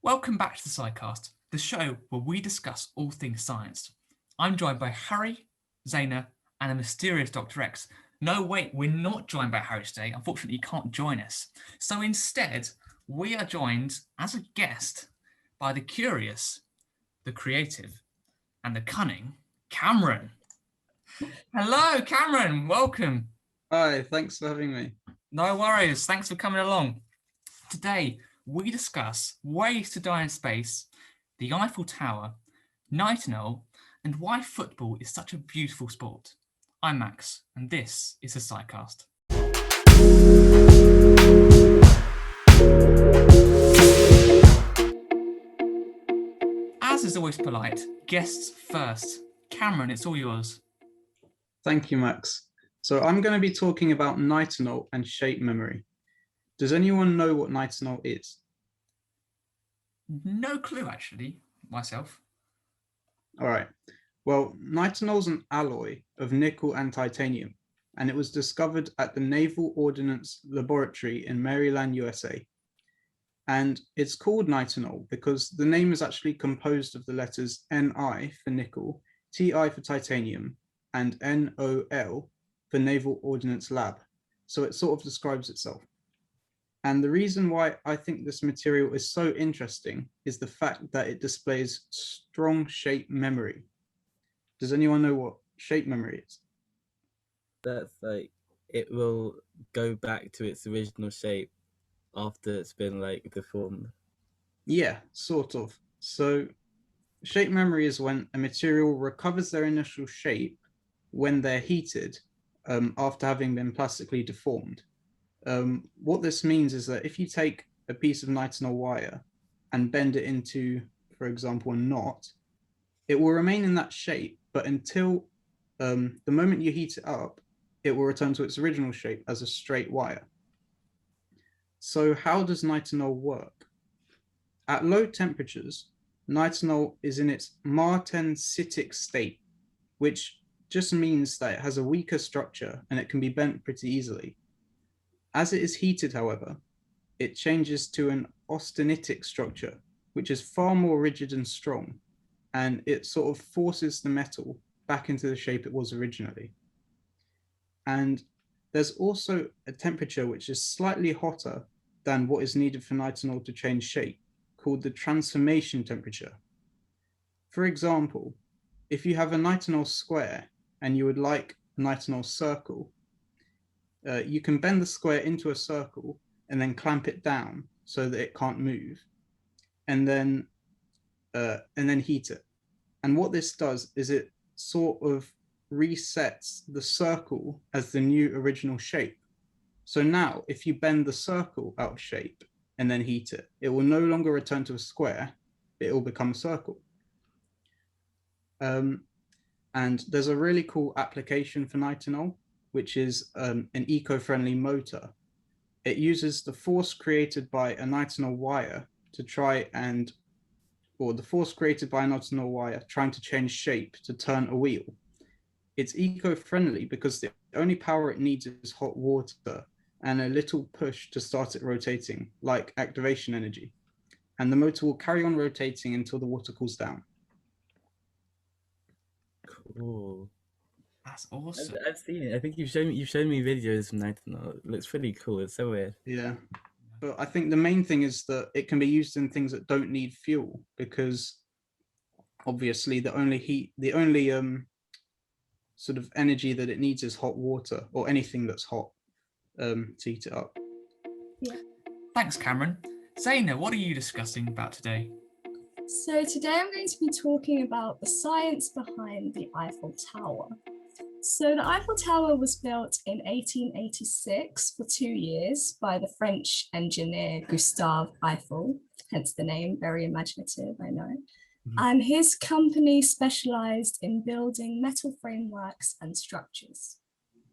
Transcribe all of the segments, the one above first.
Welcome back to the Sci-Cast, the show where we discuss all things science. I'm joined by Harry, Zaynah, and a mysterious Dr. X. No, wait, we're not joined by Harry today. Unfortunately, he can't join us. So instead, we are joined as a guest by the curious, the creative, and the cunning Cameron. Hello, Cameron. Welcome. Hi, thanks for having me. No worries. Thanks for coming along. Today, we discuss ways to die in space, the Eiffel Tower, Nitinol, and why football is such a beautiful sport. I'm Max, and this is the Sci-Cast. As is always polite, guests first. Cameron, it's all yours. Thank you, Max. So I'm going to be talking about nitinol and shape memory. Does anyone know what nitinol is? No clue, actually, myself. All right. Well, nitinol is an alloy of nickel and titanium, and it was discovered at the Naval Ordnance Laboratory in Maryland, USA. And it's called nitinol because the name is actually composed of the letters Ni for nickel, Ti for titanium, and NOL for Naval Ordnance Lab. So it sort of describes itself. And the reason why I think this material is so interesting is the fact that it displays strong shape memory. Does anyone know what shape memory is? That's like it will go back to its original shape after it's been like deformed. Yeah, sort of. So shape memory is when a material recovers their initial shape when they're heated after having been plastically deformed. What this means is that if you take a piece of nitinol wire and bend it into, for example, a knot, it will remain in that shape, but until the moment you heat it up, it will return to its original shape as a straight wire. So how does nitinol work? At low temperatures, nitinol is in its martensitic state, which just means that it has a weaker structure and it can be bent pretty easily. As it is heated, however, it changes to an austenitic structure, which is far more rigid and strong, and it sort of forces the metal back into the shape it was originally. And there's also a temperature which is slightly hotter than what is needed for nitinol to change shape, called the transformation temperature. For example, if you have a nitinol square and you would like a nitinol circle, you can bend the square into a circle and then clamp it down so that it can't move, and then heat it. And what this does is it sort of resets the circle as the new original shape. So now, if you bend the circle out of shape and then heat it, it will no longer return to a square, it will become a circle. And there's a really cool application for nitinol, which is an eco-friendly motor. It uses the force created by a nitinol wire trying to change shape to turn a wheel. It's eco-friendly because the only power it needs is hot water and a little push to start it rotating, like activation energy. And the motor will carry on rotating until the water cools down. Cool. That's awesome. I've seen it. I think you've shown me videos from nitinol. It looks pretty cool. It's so weird. Yeah. But I think the main thing is that it can be used in things that don't need fuel, because obviously the only sort of energy that it needs is hot water or anything that's hot to heat it up. Yeah. Thanks, Cameron. Zaynah, what are you discussing about today? So today I'm going to be talking about the science behind the Eiffel Tower. So the Eiffel Tower was built in 1886 for 2 years by the French engineer Gustave Eiffel, hence the name, very imaginative, I know. Mhm. And his company specialized in building metal frameworks and structures.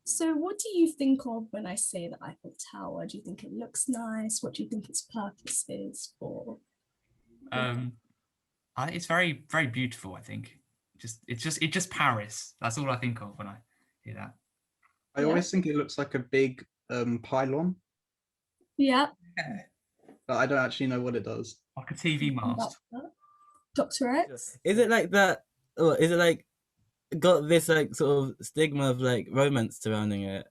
So what do you think of when I say the Eiffel Tower? Do you think it looks nice? What do you think its purpose is for? It's very, very beautiful. I think it's just Paris. That's all I think of when I hear that. I always think it looks like a big pylon, Yeah. but I don't actually know what it does. Like a TV mast. Dr. X? Is it like that? Or is it like got this like sort of stigma of like romance surrounding it?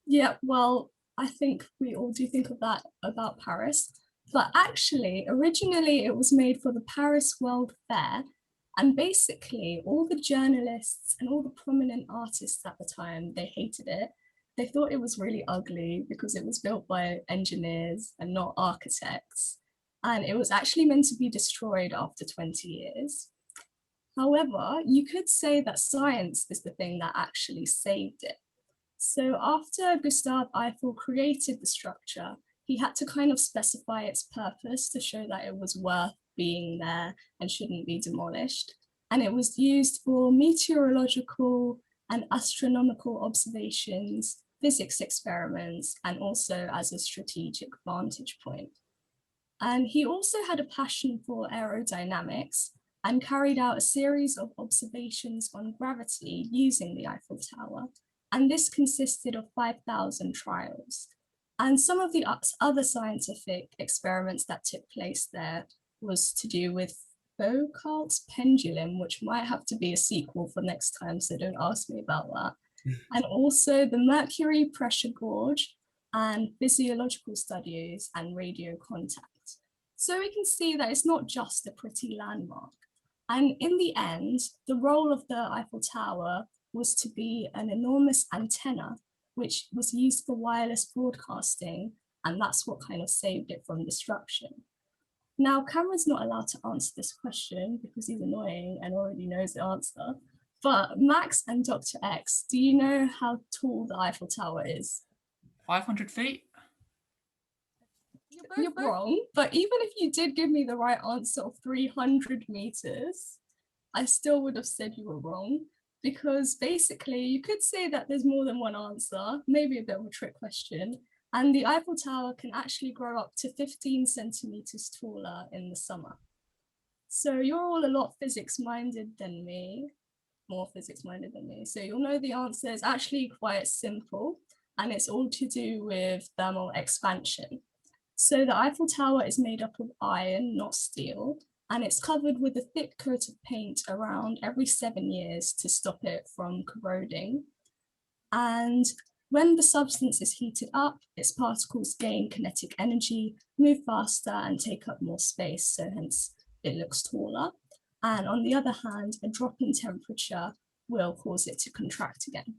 Yeah, well, I think we all do think of that about Paris. But actually, originally it was made for the Paris World Fair. And basically, all the journalists and all the prominent artists at the time, they hated it. They thought it was really ugly because it was built by engineers and not architects. And it was actually meant to be destroyed after 20 years. However, you could say that science is the thing that actually saved it. So after Gustave Eiffel created the structure, he had to kind of specify its purpose to show that it was worth being there and shouldn't be demolished. And it was used for meteorological and astronomical observations, physics experiments, and also as a strategic vantage point. And he also had a passion for aerodynamics and carried out a series of observations on gravity using the Eiffel Tower. And this consisted of 5,000 trials. And some of the other scientific experiments that took place there was to do with Foucault's pendulum, which might have to be a sequel for next time, so don't ask me about that. And also the mercury pressure gauge and physiological studies and radio contact. So we can see that it's not just a pretty landmark. And in the end, the role of the Eiffel Tower was to be an enormous antenna, which was used for wireless broadcasting, and that's what kind of saved it from destruction. Now, Cameron's not allowed to answer this question because he's annoying and already knows the answer, but Max and Dr. X, do you know how tall the Eiffel Tower is? 500 feet? You're wrong, but even if you did give me the right answer of 300 meters, I still would have said you were wrong. Because basically you could say that there's more than one answer, maybe a bit of a trick question, and the Eiffel Tower can actually grow up to 15 centimeters taller in the summer. So you're all a lot physics-minded than me, more physics-minded than me. So you'll know the answer is actually quite simple, and it's all to do with thermal expansion. So the Eiffel Tower is made up of iron, not steel, and it's covered with a thick coat of paint around every 7 years to stop it from corroding. And when the substance is heated up, its particles gain kinetic energy, move faster, and take up more space, so hence it looks taller. And on the other hand, a drop in temperature will cause it to contract again.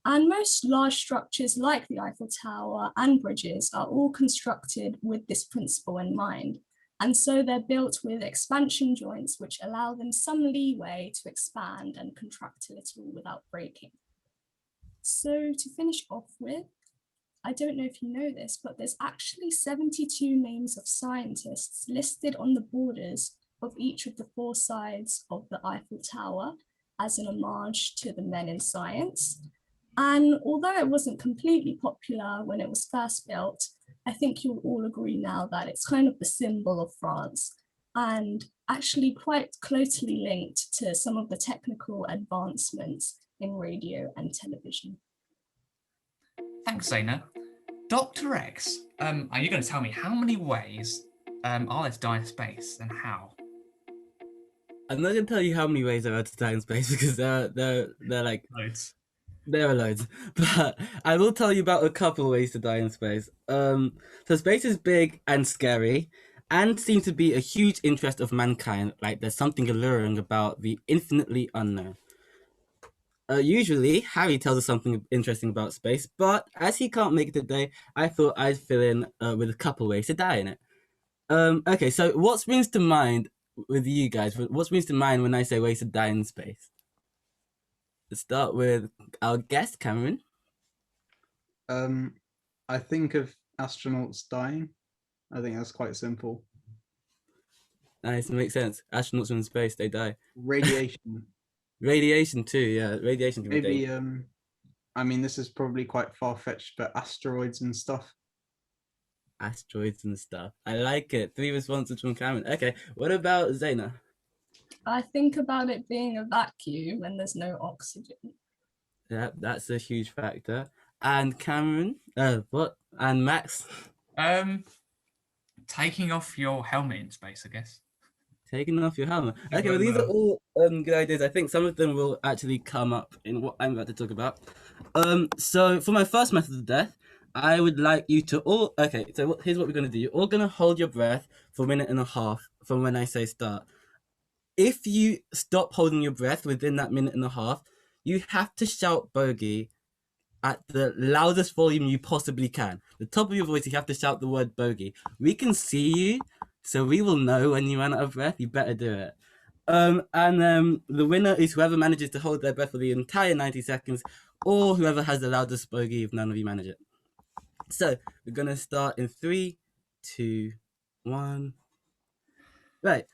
And most large structures like the Eiffel Tower and bridges are all constructed with this principle in mind. And so they're built with expansion joints, which allow them some leeway to expand and contract a little without breaking. So to finish off with, I don't know if you know this, but there's actually 72 names of scientists listed on the borders of each of the 4 sides of the Eiffel Tower as an homage to the men in science. And although it wasn't completely popular when it was first built, I think you'll all agree now that it's kind of the symbol of France and actually quite closely linked to some of the technical advancements in radio and television. Thanks, Zaynah. Dr. X, are you going to tell me how many ways are there to die in space and how? I'm not gonna tell you how many ways there are to die in space because they're like Loads. there are loads, but I will tell you about a couple of ways to die in space. So space is big and scary, and seems to be a huge interest of mankind. Like there's something alluring about the infinitely unknown. Usually, Harry tells us something interesting about space, but as he can't make it today, I thought I'd fill in with a couple ways to die in it. Okay, so what springs to mind with you guys? What springs to mind when I say ways to die in space? Let's start with our guest, Cameron. I think of astronauts dying. I think that's quite simple. Nice, makes sense. Astronauts in space, they die. Radiation. Radiation too, yeah. Radiation can be Maybe, dangerous. I mean, this is probably quite far-fetched, but asteroids and stuff. Asteroids and stuff. I like it. 3 responses from Cameron. Okay, what about Zaynah? I think about it being a vacuum and there's no oxygen. Yeah, that's a huge factor. And Cameron, what? And Max? Taking off your helmet in space, I guess. Taking off your helmet. Yeah, Okay, well, these are well, all good ideas. I think some of them will actually come up in what I'm about to talk about. So for my first method of death, I would like you to all. Okay, so here's what we're gonna do. You're all gonna hold your breath for a minute and a half from when I say start. If you stop holding your breath within that minute and a half, you have to shout bogey at the loudest volume you possibly can. The top of your voice, you have to shout the word bogey. We can see you, so we will know when you run out of breath. You better do it. And the winner is whoever manages to hold their breath for the entire 90 seconds, or whoever has the loudest bogey if none of you manage it. So we're gonna start in 3, 2, 1. Right.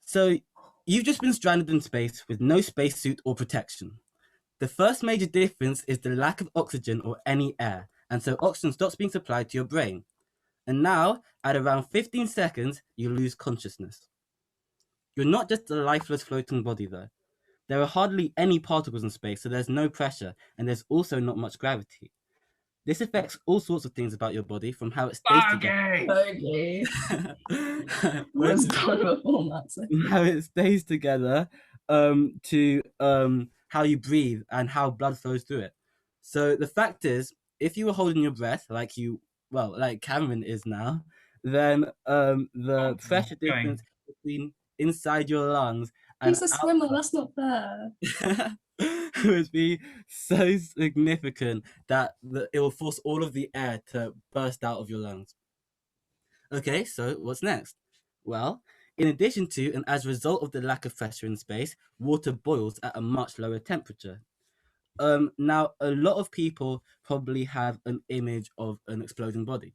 So you've just been stranded in space with no spacesuit or protection. The first major difference is the lack of oxygen or any air, and so oxygen stops being supplied to your brain. And now, at around 15 seconds, you lose consciousness. You're not just a lifeless floating body though. There are hardly any particles in space, so there's no pressure, and there's also not much gravity. This affects all sorts of things about your body, from how it stays together. Bogey. What's going on that? How it stays together, to how you breathe and how blood flows through it. So the fact is, if you were holding your breath like Cameron is now, then the pressure difference between inside your lungs and He's a swimmer, that's not fair. would be so significant that it will force all of the air to burst out of your lungs. Okay, so what's next? Well, in addition to and as a result of the lack of pressure in space, water boils at a much lower temperature. Now, a lot of people probably have an image of an exploding body.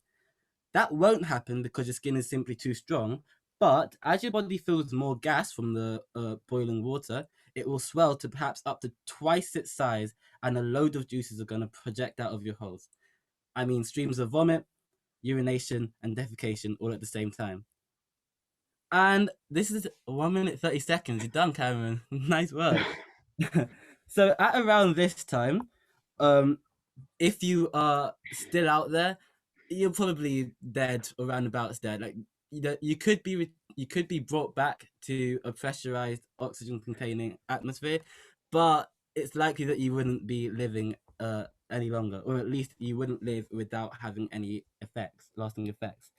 That won't happen because your skin is simply too strong, but as your body fills more gas from the boiling water, it will swell to perhaps up to twice its size, and a load of juices are going to project out of your holes. I mean, streams of vomit, urination, and defecation all at the same time. And this is 1 minute 30 seconds. You're done, Cameron. Nice work. So at around this time, if you are still out there, you're probably dead or roundabouts dead. Like you could be brought back to a pressurized oxygen-containing atmosphere, but it's likely that you wouldn't be living any longer, or at least you wouldn't live without having any lasting effects.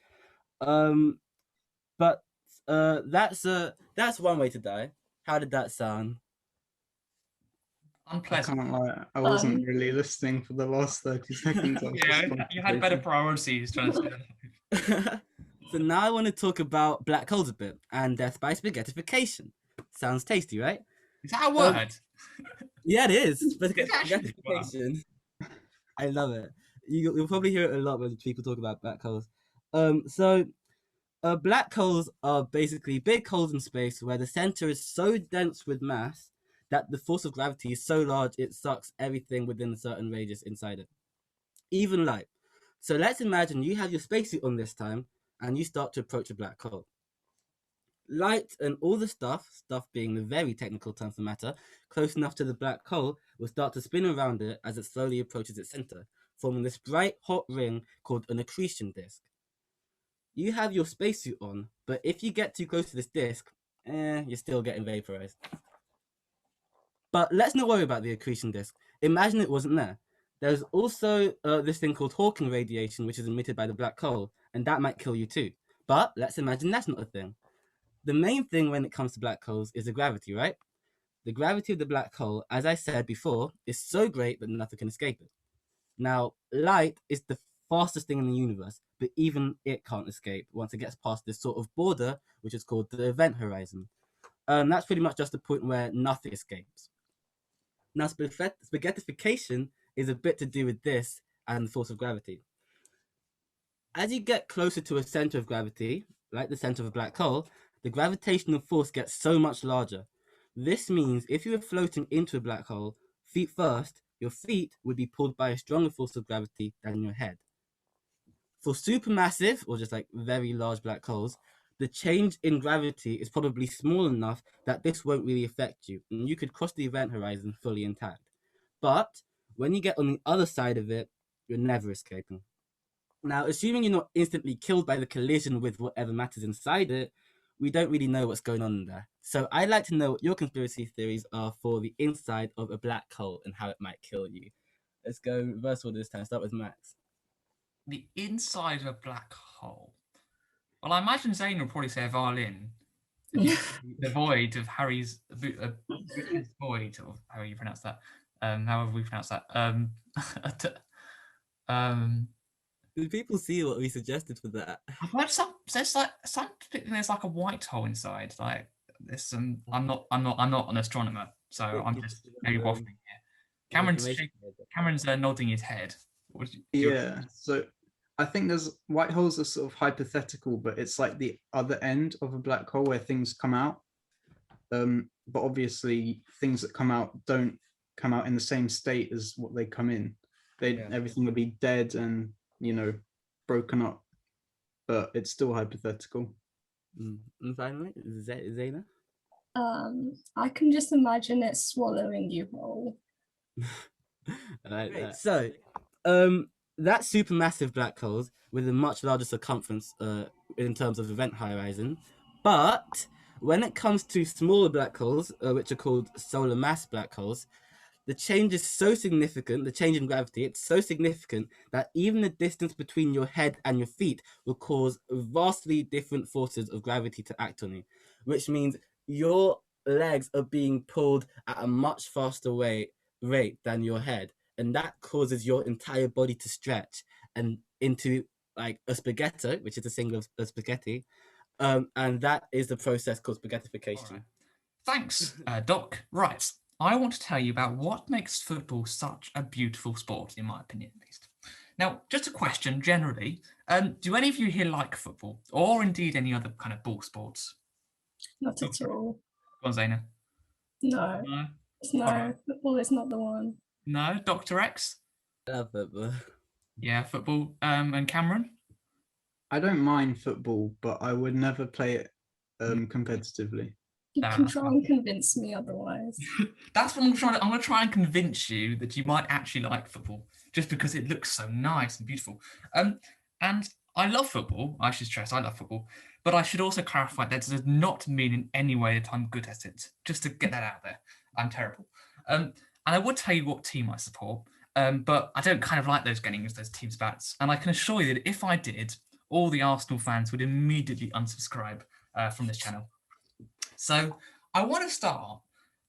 But that's one way to die. How did that sound? I Unpleasant. can't lie, I wasn't really listening for the last 30 seconds. I was just You had better contemplating. priorities trying to say. So now I want to talk about black holes a bit and death by spaghettification. Sounds tasty, right? Is that a word? Yeah, it is. Actually, Spaghettification. I love it. You'll probably hear it a lot when people talk about black holes. Black holes are basically big holes in space where the center is so dense with mass that the force of gravity is so large it sucks everything within a certain radius inside it, even light. So let's imagine you have your spacesuit on this time and you start to approach a black hole. Light and all the stuff being the very technical term for matter, close enough to the black hole will start to spin around it as it slowly approaches its center, forming this bright hot ring called an accretion disk. You have your spacesuit on, but if you get too close to this disk, you're still getting vaporized. But let's not worry about the accretion disk. Imagine it wasn't there. There's also this thing called Hawking radiation, which is emitted by the black hole, and that might kill you too. But let's imagine that's not a thing. The main thing when it comes to black holes is the gravity, right? The gravity of the black hole, as I said before, is so great that nothing can escape it. Now, light is the fastest thing in the universe, but even it can't escape once it gets past this sort of border, which is called the event horizon. That's pretty much just the point where nothing escapes. Now, spaghettification is a bit to do with this and the force of gravity. As you get closer to a center of gravity, like the center of a black hole, the gravitational force gets so much larger. This means if you were floating into a black hole, feet first, your feet would be pulled by a stronger force of gravity than your head. For supermassive, or just like very large black holes, the change in gravity is probably small enough that this won't really affect you, and you could cross the event horizon fully intact. But when you get on the other side of it, you're never escaping. Now, assuming you're not instantly killed by the collision with whatever matters inside it, we don't really know what's going on there. So I'd like to know what your conspiracy theories are for the inside of a black hole and how it might kill you. Let's go reverse order this time. Start with Max. The inside of a black hole. Well, I imagine Zaynah will probably say a violin. The void of Harry's void, or how you pronounce that. However we pronounce that. Did people see what we suggested for that? I've heard there's like a white hole inside. Like there's some. I'm not an astronomer, so I'm just maybe waffling here. Cameron's nodding his head. Yeah. So I think there's white holes are sort of hypothetical, but it's like the other end of a black hole where things come out. But obviously, things that come out don't come out in the same state as what they come in. Everything would be dead and broken up, but it's still hypothetical. And finally, Zaynah? I can just imagine it swallowing you whole. I like that. So, that's supermassive black holes with a much larger circumference in terms of event horizon. But when it comes to smaller black holes, which are called solar mass black holes, the change is so significant, the change in gravity, it's so significant that even the distance between your head and your feet will cause vastly different forces of gravity to act on you, which means your legs are being pulled at a much faster rate than your head. And that causes your entire body to stretch and into like a spaghetto, which is a single of spaghetti. And that is the process called spaghettification. Right. Thanks, Doc. Right. I want to tell you about what makes football such a beautiful sport, in my opinion, at least. Now, just a question generally. Do any of you here like football, or indeed any other kind of ball sports? Not at all. Go on, Zaynah. No. No, Right. football is not the one. No, Dr. X? I love football. Yeah, football. And Cameron? I don't mind football, but I would never play it competitively. You can try and convince me otherwise. That's what I'm going to try and convince you that you might actually like football, just because it looks so nice and beautiful. And I love football. I should stress I love football, but I should also clarify that does not mean in any way that I'm good at it. Just to get that out there, I'm terrible. And I would tell you what team I support, but I don't kind of like those getting those teams bats. And I can assure you that if I did, all the Arsenal fans would immediately unsubscribe from this channel. So I want to start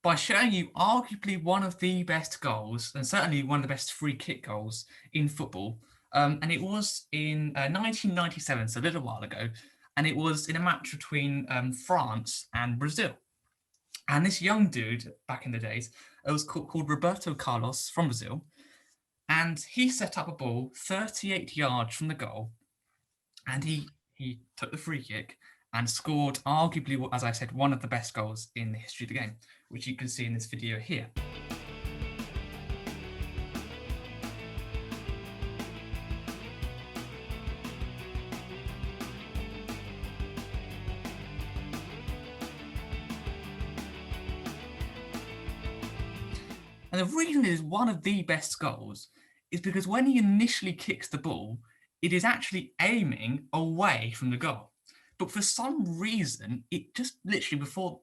by showing you arguably one of the best goals, and certainly one of the best free kick goals in football. And it was in 1997, so a little while ago, and it was in a match between France and Brazil. And this young dude, back in the days, it was called Roberto Carlos from Brazil, and he set up a ball 38 yards from the goal, and he took the free kick and scored arguably, as I said, one of the best goals in the history of the game, which you can see in this video here. And the reason it is one of the best goals is because when he initially kicks the ball, it is actually aiming away from the goal. But for some reason, it just literally before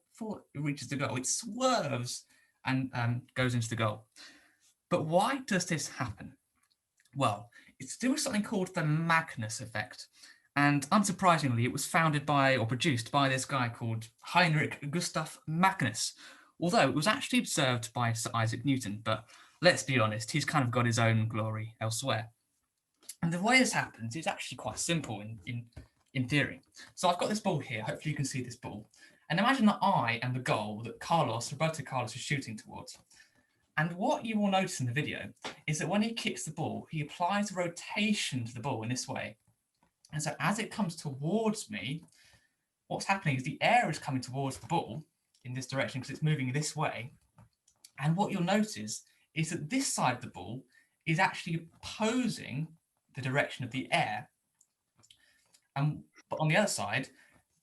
it reaches the goal, it swerves and goes into the goal. But why does this happen? Well, it's to do with something called the Magnus Effect. And unsurprisingly, it was founded by or produced by this guy called Heinrich Gustav Magnus, although it was actually observed by Sir Isaac Newton. But let's be honest, he's kind of got his own glory elsewhere. And the way this happens is actually quite simple in theory. So I've got this ball here. Hopefully you can see this ball. And imagine that I am the goal that Roberto Carlos is shooting towards. And what you will notice in the video is that when he kicks the ball, he applies rotation to the ball in this way. And so as it comes towards me, what's happening is the air is coming towards the ball in this direction because it's moving this way. And what you'll notice is that this side of the ball is actually opposing the direction of the air. But on the other side,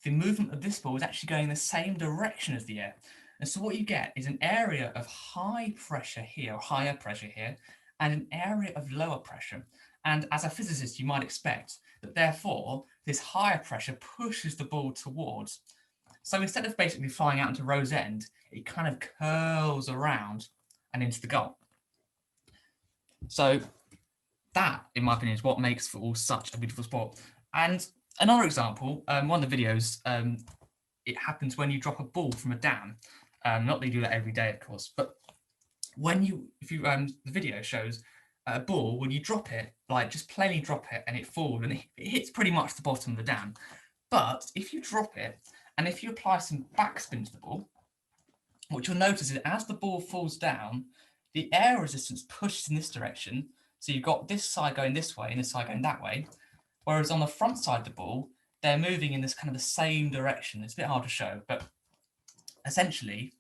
the movement of this ball is actually going in the same direction as the air. And so what you get is an area of high pressure here, or higher pressure here, and an area of lower pressure. And as a physicist, you might expect that therefore this higher pressure pushes the ball towards. So instead of basically flying out into Rose End, it kind of curls around and into the goal. So that, in my opinion, is what makes football such a beautiful sport. And another example, one of the videos, it happens when you drop a ball from a dam. Not that you do that every day, of course, but the video shows a ball, when you drop it, like just plainly drop it and it falls and it hits pretty much the bottom of the dam. But if you drop it and if you apply some backspin to the ball, what you'll notice is as the ball falls down, the air resistance pushes in this direction. So you've got this side going this way and this side going that way. Whereas on the front side of the ball, they're moving in this kind of the same direction. It's a bit hard to show, but essentially,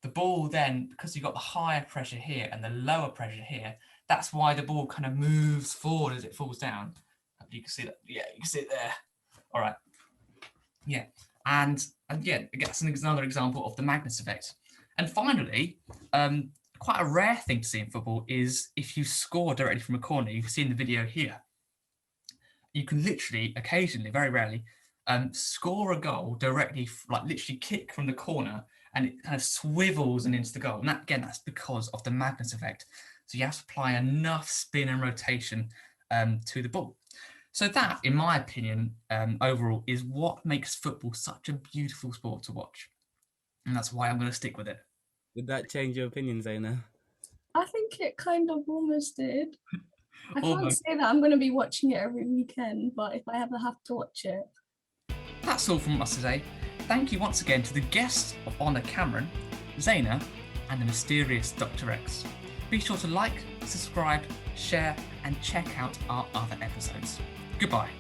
the ball then, because you've got the higher pressure here and the lower pressure here, that's why the ball kind of moves forward as it falls down. You can see that. Yeah, you can see it there. All right. Yeah. And yeah, that's another example of the Magnus Effect. And finally, quite a rare thing to see in football is if you score directly from a corner. You can see in the video here. You can literally, occasionally, very rarely, score a goal directly, like literally kick from the corner, and it kind of swivels and into the goal. And that, again, that's because of the Magnus Effect. So you have to apply enough spin and rotation to the ball. So that, in my opinion, overall, is what makes football such a beautiful sport to watch. And that's why I'm going to stick with it. Did that change your opinion, Zaynah? I think it kind of almost did. I can't Almost. say that I'm going to be watching it every weekend, but if I ever have to watch it. That's all from us today. Thank you once again to the guests of Honor Cameron, Zaynah, and the mysterious Dr. X. Be sure to like, subscribe, share, and check out our other episodes. Goodbye.